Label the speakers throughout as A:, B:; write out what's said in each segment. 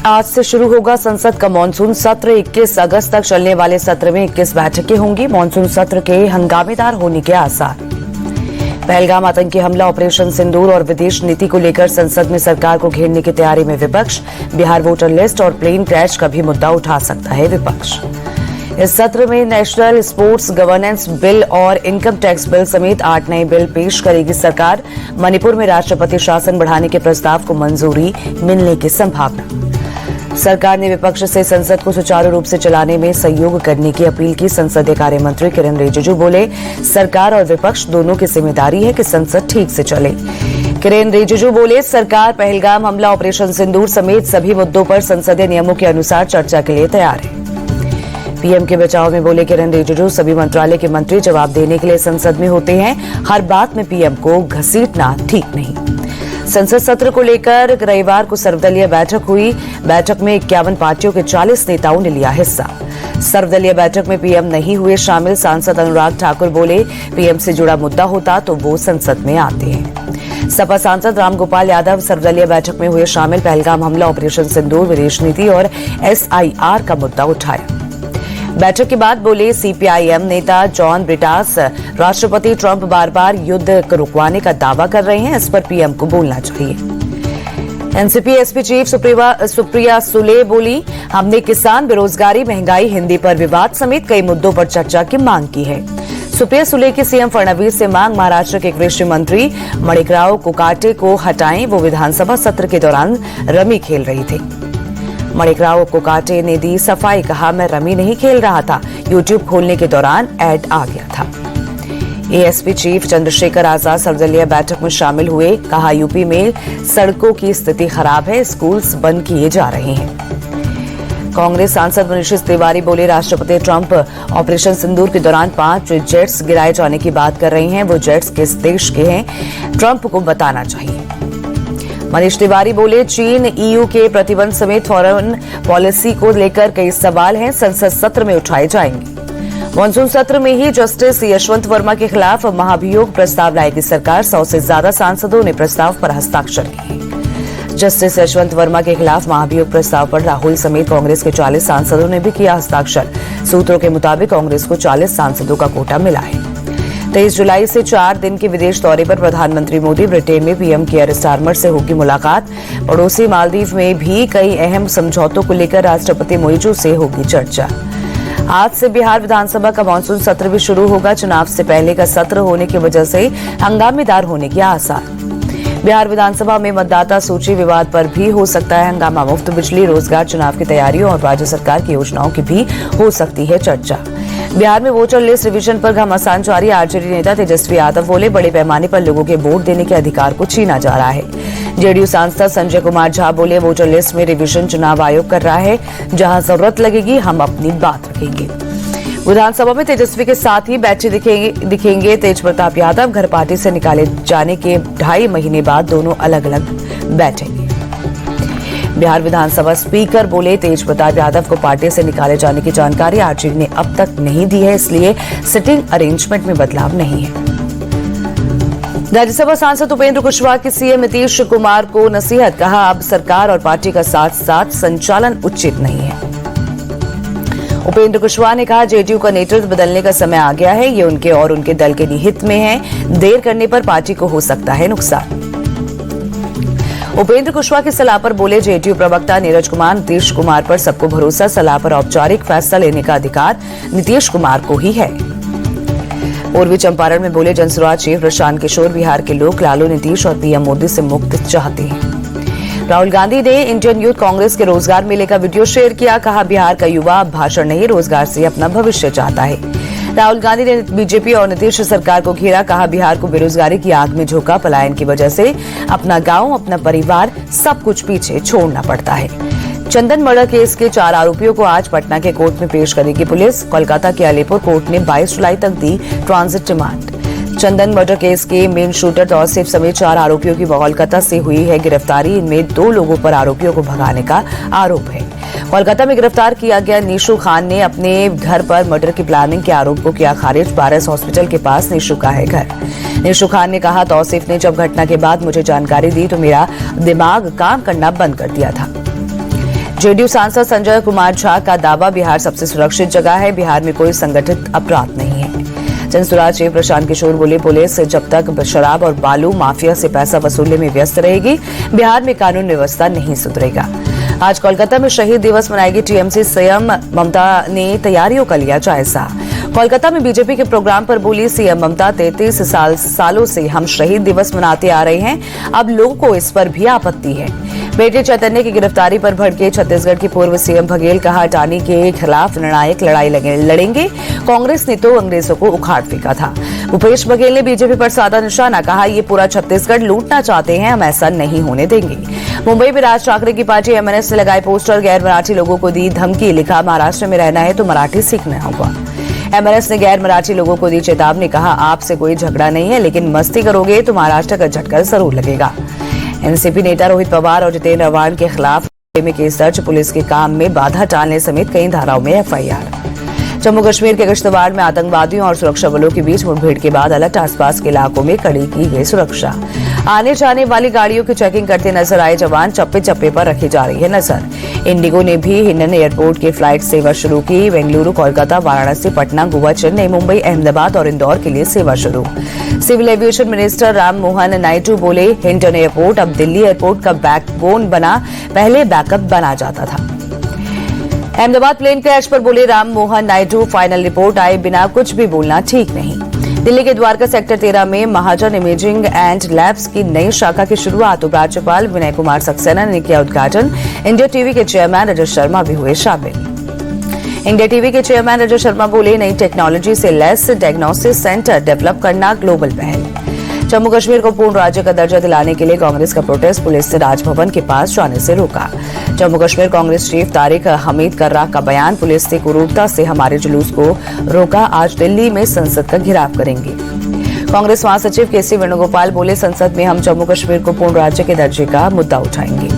A: आज से शुरू होगा संसद का मानसून सत्र। 21 अगस्त तक चलने वाले सत्र में 21 बैठकें होंगी। मानसून सत्र के हंगामेदार होने के आसार। पहलगाम आतंकी हमला, ऑपरेशन सिंदूर और विदेश नीति को लेकर संसद में सरकार को घेरने की तैयारी में विपक्ष। बिहार वोटर लिस्ट और प्लेन क्रैश का भी मुद्दा उठा सकता है विपक्ष। इस सत्र में नेशनल स्पोर्ट्स गवर्नेंस बिल और इनकम टैक्स बिल समेत 8 नए बिल पेश करेगी सरकार। मणिपुर में राष्ट्रपति शासन बढ़ाने के प्रस्ताव को मंजूरी मिलने की संभावना। सरकार ने विपक्ष से संसद को सुचारू रूप से चलाने में सहयोग करने की अपील की। संसदीय कार्य मंत्री किरेन रिजिजू बोले, सरकार और विपक्ष दोनों की जिम्मेदारी है कि संसद ठीक से चले। किरेन रिजिजू बोले, सरकार पहलगाम हमला, ऑपरेशन सिंदूर समेत सभी मुद्दों पर संसदीय नियमों के अनुसार चर्चा के लिए तैयार है। पीएम के बचाव में बोले किरेन रिजिजू, सभी मंत्रालय के मंत्री जवाब देने के लिए संसद में होते हैं। हर बात में पीएम को घसीटना ठीक नहीं। संसद सत्र को लेकर रविवार को सर्वदलीय बैठक हुई। बैठक में 51 पार्टियों के 40 नेताओं ने लिया हिस्सा। सर्वदलीय बैठक में पीएम नहीं हुए शामिल। सांसद अनुराग ठाकुर बोले, पीएम से जुड़ा मुद्दा होता तो वो संसद में आते हैं। सपा सांसद रामगोपाल यादव सर्वदलीय बैठक में हुए शामिल। पहलगाम हमला, ऑपरेशन सिंदूर, विदेश नीति और SIR का मुद्दा उठाया। बैठक के बाद बोले सीपीआईएम नेता जॉन ब्रिटास, राष्ट्रपति ट्रंप बार बार युद्ध रुकवाने का दावा कर रहे हैं, इस पर पीएम को बोलना चाहिए। NCP SP chief Supriya Sule बोली, हमने किसान, बेरोजगारी, महंगाई, हिंदी पर विवाद समेत कई मुद्दों पर चर्चा की मांग की है। सुप्रिया सुले की सीएम फडणवीस से मांग। महाराष्ट्र के कृषि मंत्री मणिकराव कोकाटे को हटाएं, वो विधानसभा सत्र के दौरान रमी खेल रही थी। मणिकराव कोकाटे ने दी सफाई, कहा मैं रमी नहीं खेल रहा था, यूट्यूब खोलने के दौरान ऐड आ गया था। एएसपी चीफ चंद्रशेखर आजाद सर्वदलीय बैठक में शामिल हुए। कहा यूपी में सड़कों की स्थिति खराब है, स्कूल्स बंद किए जा रहे हैं। कांग्रेस सांसद मनीष तिवारी बोले, राष्ट्रपति ट्रंप ऑपरेशन सिंदूर के दौरान 5 जेट्स गिराए जाने की बात कर रहे हैं, वो जेट्स किस देश के हैं, ट्रंप को बताना चाहिए। मनीष तिवारी बोले, चीन EU के प्रतिबंध समेत फॉरेन पॉलिसी को लेकर कई सवाल हैं, संसद सत्र में उठाए जाएंगे। मानसून सत्र में ही जस्टिस यशवंत वर्मा के खिलाफ महाभियोग प्रस्ताव लाएगी सरकार। 100 से ज्यादा सांसदों ने प्रस्ताव पर हस्ताक्षर किए। जस्टिस यशवंत वर्मा के खिलाफ महाभियोग प्रस्ताव पर राहुल समेत कांग्रेस के 40 सांसदों ने भी किया हस्ताक्षर। सूत्रों के मुताबिक कांग्रेस को 40 सांसदों का कोटा मिला है। 23 जुलाई से 4 दिन के विदेश दौरे पर प्रधानमंत्री मोदी ब्रिटेन में पीएम केयर स्टारमर से होगी मुलाकात। पड़ोसी मालदीव में भी कई अहम समझौतों को लेकर राष्ट्रपति मोइजू से होगी चर्चा। आज से बिहार विधानसभा का मानसून सत्र भी शुरू होगा। चुनाव से पहले का सत्र होने की वजह से हंगामेदार होने के आसार। बिहार विधानसभा में मतदाता सूची विवाद पर भी हो सकता है हंगामा। मुफ्त बिजली, रोजगार, चुनाव की तैयारियों और राज्य सरकार की योजनाओं की भी हो सकती है चर्चा। बिहार में वोटर लिस्ट रिवीजन पर घमासान जारी। आरजेडी नेता तेजस्वी यादव बोले, बड़े पैमाने पर लोगों के वोट देने के अधिकार को छीना जा रहा है। जेडीयू सांसद संजय कुमार झा बोले, वोटर लिस्ट में रिवीजन चुनाव आयोग कर रहा है, जहां जरूरत लगेगी हम अपनी बात रखेंगे। विधानसभा में तेजस्वी के साथ ही बैठे दिखेंगे तेज प्रताप यादव। घर पार्टी से निकाले जाने के 2.5 महीने बाद दोनों अलग अलग बैठेंगे। बिहार विधानसभा स्पीकर बोले, तेज प्रताप यादव को पार्टी से निकाले जाने की जानकारी आरजेडी ने अब तक नहीं दी है, इसलिए सिटिंग अरेंजमेंट में बदलाव नहीं है। राज्यसभा सांसद उपेंद्र कुशवाहा की सीएम नीतीश कुमार को नसीहत। कहा, अब सरकार और पार्टी का साथ साथ संचालन उचित नहीं है। उपेंद्र कुशवाहा ने कहा, जेडीयू का नेतृत्व बदलने का समय आ गया है, ये उनके और उनके दल के हित में है, देर करने पर पार्टी को हो सकता है नुकसान। उपेंद्र कुशवाहा की सलाह पर बोले जेडीयू प्रवक्ता नीरज कुमार, नीतीश कुमार पर सबको भरोसा, सलाह पर औपचारिक फैसला लेने का अधिकार नीतीश कुमार को ही है। पूर्वी चंपारण में बोले जनसुराज चीफ प्रशांत किशोर, बिहार के लोग लालू, नीतीश और पीएम मोदी से मुक्त चाहते हैं। राहुल गांधी ने इंडियन यूथ कांग्रेस के रोजगार मेले का वीडियो शेयर किया। कहा, बिहार का युवा अब भाषण नहीं, रोजगार से अपना भविष्य चाहता है। राहुल गांधी ने बीजेपी और नीतीश सरकार को घेरा। कहा, बिहार को बेरोजगारी की आग में झोंका, पलायन की वजह से अपना गांव, अपना परिवार, सब कुछ पीछे छोड़ना पड़ता है। चंदन मर्डर केस के 4 आरोपियों को आज पटना के कोर्ट में पेश करेगी पुलिस। कोलकाता के अलीपुर कोर्ट ने 22 जुलाई तक दी ट्रांजिट रिमांड। चंदन मर्डर केस के मेन शूटर तौसीफ समेत 4 आरोपियों की कोलकाता से हुई है गिरफ्तारी। इनमें 2 लोगों पर आरोपियों को भगाने का आरोप है। कोलकाता में गिरफ्तार किया गया नीशू खान ने अपने घर पर मर्डर की प्लानिंग के आरोप को किया खारिज। पारस हॉस्पिटल के पास नीशू का है घर। नीशू खान ने कहा, तौसीफ ने जब घटना के बाद मुझे जानकारी दी तो मेरा दिमाग काम करना बंद कर दिया था। जेडीयू सांसद संजय कुमार झा का दावा, बिहार सबसे सुरक्षित जगह है, बिहार में कोई संगठित अपराध नहीं है। जनसुराज चीफ प्रशांत किशोर बोले, पुलिस जब तक शराब और बालू माफिया से पैसा वसूलने में व्यस्त रहेगी, बिहार में कानून व्यवस्था नहीं सुधरेगा। आज कोलकाता में शहीद दिवस मनाएगी टीएमसी, सीएम ममता ने तैयारियों का लिया जायजा। कोलकाता में बीजेपी के प्रोग्राम पर बोली सीएम ममता, 33 सालों से हम शहीद दिवस मनाते आ रहे हैं, अब लोगों को इस पर भी आपत्ति है। बेटे चैतन्य की गिरफ्तारी पर भड़के छत्तीसगढ़ की पूर्व सीएम बघेल, कहा अटानी के खिलाफ निर्णायक लड़ाई लड़ेंगे, कांग्रेस ने तो अंग्रेजों को उखाड़ फेंका था। भूपेश बघेल ने बीजेपी पर साधा निशाना, कहा ये पूरा छत्तीसगढ़ लूटना चाहते हैं, हम ऐसा नहीं होने देंगे। मुंबई में राज ठाकरे की पार्टी एमएनएस ने लगाए पोस्टर, गैर मराठी लोगों को दी धमकी, लिखा महाराष्ट्र में रहना है तो मराठी सीखना होगा। एमएनएस ने गैर मराठी लोगों को दी चेतावनी, कहा आपसे कोई झगड़ा नहीं है, लेकिन मस्ती करोगे तो महाराष्ट्र का झटका जरूर लगेगा। एनसीपी नेता रोहित पवार और जितेंद्र अवान के खिलाफ में केस दर्ज, पुलिस के काम में बाधा डालने समेत कई धाराओं में एफआईआर। जम्मू कश्मीर के किश्तवाड़ में आतंकवादियों और सुरक्षा बलों के बीच मुठभेड़ के बाद अलर्ट, आसपास के इलाकों में कड़ी की गई सुरक्षा। आने जाने वाली गाड़ियों की चेकिंग करते नजर आए जवान, चप्पे चप्पे पर रखी जा रही है नजर। इंडिगो ने भी हिंडन एयरपोर्ट की फ्लाइट सेवा शुरू की, बेंगलुरु, कोलकाता, वाराणसी, पटना, गोवा, चेन्नई, मुंबई, अहमदाबाद और इंदौर के लिए सेवा शुरू। Civil aviation minister Ram Mohan Naidu बोले, हिंडन एयरपोर्ट अब दिल्ली एयरपोर्ट का बैकबोन बना, पहले बैकअप बना जाता था। अहमदाबाद प्लेन क्रैश पर बोले राम मोहन नायडू, फाइनल रिपोर्ट आए बिना कुछ भी बोलना ठीक नहीं। दिल्ली के द्वारका सेक्टर 13 में महाजन इमेजिंग एंड लैब्स की नई शाखा की शुरुआत, उपराज्यपाल विनय कुमार सक्सेना ने किया उद्घाटन। इंडिया टीवी के चेयरमैन रजत शर्मा भी हुए शामिल। इंडिया टीवी के चेयरमैन रजत शर्मा बोले, नई टेक्नोलॉजी से लैस डायग्नोस्टिस सेंटर डेवलप करना ग्लोबल पहल। जम्मू कश्मीर को पूर्ण राज्य का दर्जा दिलाने के लिए कांग्रेस का प्रोटेस्ट, पुलिस ने राजभवन के पास जाने से रोका। जम्मू कश्मीर कांग्रेस चीफ तारिक हमीद कर्रा का बयान, पुलिस ने क्रूरता से हमारे जुलूस को रोका, आज दिल्ली में संसद का घेराव करेंगे। कांग्रेस महासचिव केसी वेणुगोपाल बोले, संसद में हम जम्मू कश्मीर को पूर्ण राज्य के दर्जे का मुद्दा उठाएंगे।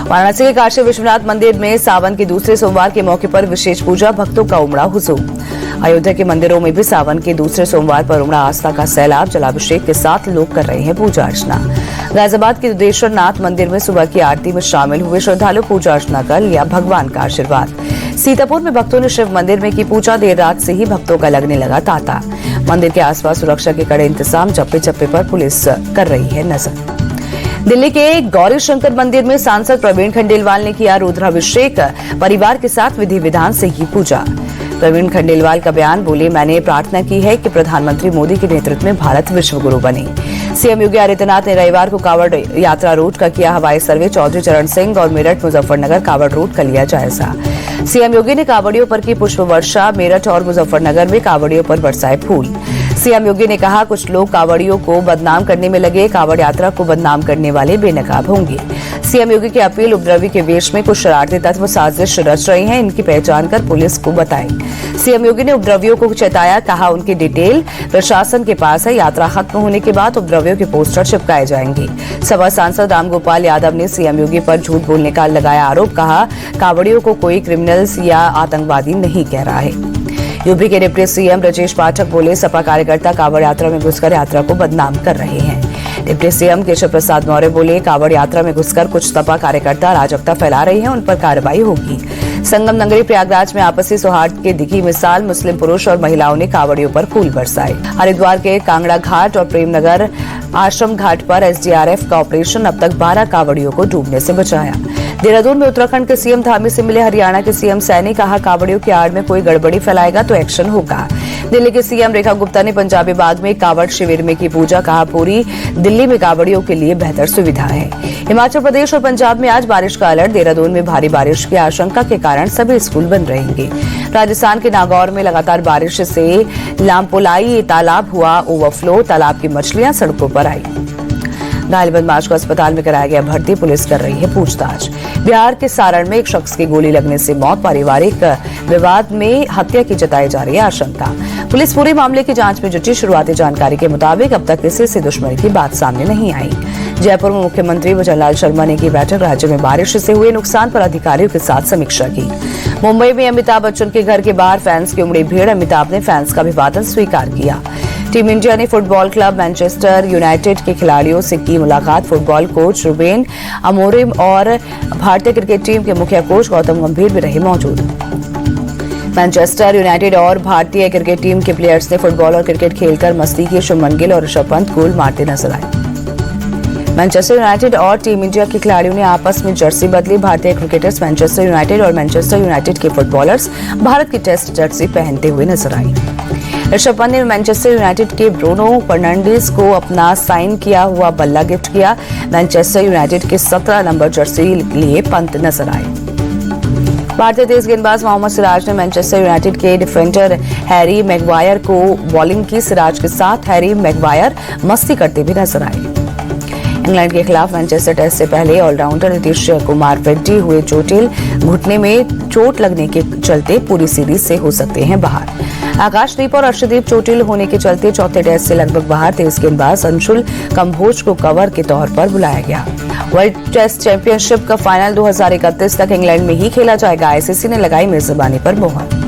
A: वाराणसी के काशी विश्वनाथ मंदिर में सावन के दूसरे सोमवार के मौके पर विशेष पूजा, भक्तों का उमड़ा हुजूम। अयोध्या के मंदिरों में भी सावन के दूसरे सोमवार पर उमड़ा आस्था का सैलाब, जलाभिषेक के साथ लोग कर रहे हैं पूजा अर्चना। गाजियाबाद के दुधेश्वर नाथ मंदिर में सुबह की आरती में शामिल हुए श्रद्धालु पूजा अर्चना कर लिया भगवान का आशीर्वाद। सीतापुर में भक्तों ने शिव मंदिर में की पूजा, देर रात से ही भक्तों का लगने लगा तांता। मंदिर के आसपास सुरक्षा के कड़े इंतजाम, चप्पे चप्पे पर पुलिस कर रही है नजर। दिल्ली के गौरी शंकर मंदिर में सांसद प्रवीण खंडेलवाल ने किया रुद्राभिषेक, परिवार के साथ विधि विधान से की पूजा। प्रवीण खंडेलवाल का बयान, बोले मैंने प्रार्थना की है कि प्रधानमंत्री मोदी के नेतृत्व में भारत विश्व गुरु बने। सीएम योगी आदित्यनाथ ने रविवार को कांवड़ यात्रा रूट का किया हवाई सर्वे, चौधरी चरण सिंह और मेरठ मुजफ्फरनगर कांवड़ रूट का लिया जायजा। सीएम योगी ने कांवड़ियों पर की पुष्प वर्षा, मेरठ और मुजफ्फरनगर में कांवड़ियों पर बरसाए फूल। सीएम योगी ने कहा, कुछ लोग कांवड़ियों को बदनाम करने में लगे, कांवड़ यात्रा को बदनाम करने वाले बेनकाब होंगे। सीएम योगी की अपील, उपद्रवी के वेश में कुछ शरारती तत्व साजिश रच रहे हैं, इनकी पहचान कर पुलिस को बताएं। सीएम योगी ने उपद्रवियों को चेताया, कहा उनकी डिटेल प्रशासन के पास है, यात्रा खत्म होने के बाद उपद्रवियों के पोस्टर चिपकाए जाएंगे। सभा सांसद रामगोपाल यादव ने सीएम योगी पर झूठ बोलने का लगाया आरोप, कहा कांवड़ियों को कोई क्रिमिनल्स या आतंकवादी नहीं कह रहा है। यूपी के डिप्टी सीएम ब्रजेश पाठक बोले, सपा कार्यकर्ता कांवड़ यात्रा में घुसकर यात्रा को बदनाम कर रहे हैं। डिप्टी सीएम केशव प्रसाद मौर्य बोले, कांवड़ यात्रा में घुसकर कुछ सपा कार्यकर्ता अराजकता फैला रहे हैं, उन पर कार्रवाई होगी। संगम नगरी प्रयागराज में आपसी सौहार्द की दिखी मिसाल, मुस्लिम पुरुष और महिलाओं ने कांवड़ियों पर फूल बरसाए। हरिद्वार के कांगड़ा घाट और प्रेमनगर आश्रम घाट पर एसडीआरएफ का ऑपरेशन, अब तक 12 कांवड़ियों को डूबने से बचाया। देहरादून में उत्तराखंड के सीएम धामी से मिले हरियाणा के सीएम सैनी, कहा कांवड़ियों की आड़ में कोई गड़बड़ी फैलाएगा तो एक्शन होगा। दिल्ली के सीएम रेखा गुप्ता ने पंजाबी बाग में कांवड़ शिविर में की पूजा, कहा पूरी दिल्ली में कांवड़ियों के लिए बेहतर सुविधा है। हिमाचल प्रदेश और पंजाब में आज बारिश का अलर्ट, देहरादून में भारी बारिश की आशंका के कारण सभी स्कूल बंद रहेंगे। राजस्थान के नागौर में लगातार बारिश से लामपोलाई तालाब हुआ ओवरफ्लो, तालाब की मछलियां सड़कों पर आई। घायल बदमाश को अस्पताल में कराया गया भर्ती, पुलिस कर रही है पूछताछ। बिहार के सारण में एक शख्स की गोली लगने से मौत, पारिवारिक विवाद में हत्या की जताई जा रही है आशंका। पुलिस पूरे मामले की जांच में जुटी, शुरुआती जानकारी के मुताबिक अब तक किसी से दुश्मनी की बात सामने नहीं आई। जयपुर में मुख्यमंत्री भजनलाल शर्मा ने की बैठक, राज्य में बारिश से हुए नुकसान पर अधिकारियों के साथ समीक्षा की। मुंबई में अमिताभ बच्चन के घर के बाहर फैंस की उमड़ी भीड़, अमिताभ ने फैंस का अभिवादन स्वीकार किया। टीम इंडिया ने फुटबॉल क्लब मैनचेस्टर यूनाइटेड के खिलाड़ियों से की मुलाकात। फुटबॉल कोच रुबेन अमोरिम और भारतीय क्रिकेट टीम के मुखिया कोच गौतम गंभीर भी रहे मौजूद। मैनचेस्टर यूनाइटेड और भारतीय क्रिकेट टीम के प्लेयर्स ने फुटबॉल और क्रिकेट खेलकर मस्ती की। शुभमन गिल और ऋषभ पंत गोल मारते नजर आए। मैनचेस्टर यूनाइटेड और टीम इंडिया के खिलाड़ियों ने आपस में जर्सी बदली। भारतीय क्रिकेटर्स मैनचेस्टर यूनाइटेड और मैनचेस्टर यूनाइटेड के फुटबॉलर्स भारत की टेस्ट जर्सी पहनते हुए नजर आए। ऋषभ पंत ने मैनचेस्टर यूनाइटेड के ब्रूनो फर्नांडिस को अपना साइन किया हुआ बल्ला गिफ्ट किया। मैनचेस्टर यूनाइटेड के 17 नंबर जर्सी लिए पंत नजर आए। भारतीय तेज गेंदबाज मोहम्मद सिराज ने मैनचेस्टर यूनाइटेड के डिफेंडर हैरी मैगवायर को बॉलिंग की। सिराज के साथ हैरी मैगवायर मस्ती करते भी नजर आए। इंग्लैंड के खिलाफ मैनचेस्टर टेस्ट से पहले ऑलराउंडर नीतीश कुमार रेड्डी हुए चोटिल। घुटने में चोट लगने के चलते पूरी सीरीज से हो सकते हैं बाहर। आकाशदीप और अर्शदीप चोटिल होने के चलते चौथे टेस्ट से लगभग बाहर। तेज गेंदबाज अंशुल कंबोज को कवर के तौर पर बुलाया गया। वर्ल्ड टेस्ट चैंपियनशिप का फाइनल 2031 तक इंग्लैंड में ही खेला जाएगा। आईसीसी ने लगाई मेजबानी पर मोहर।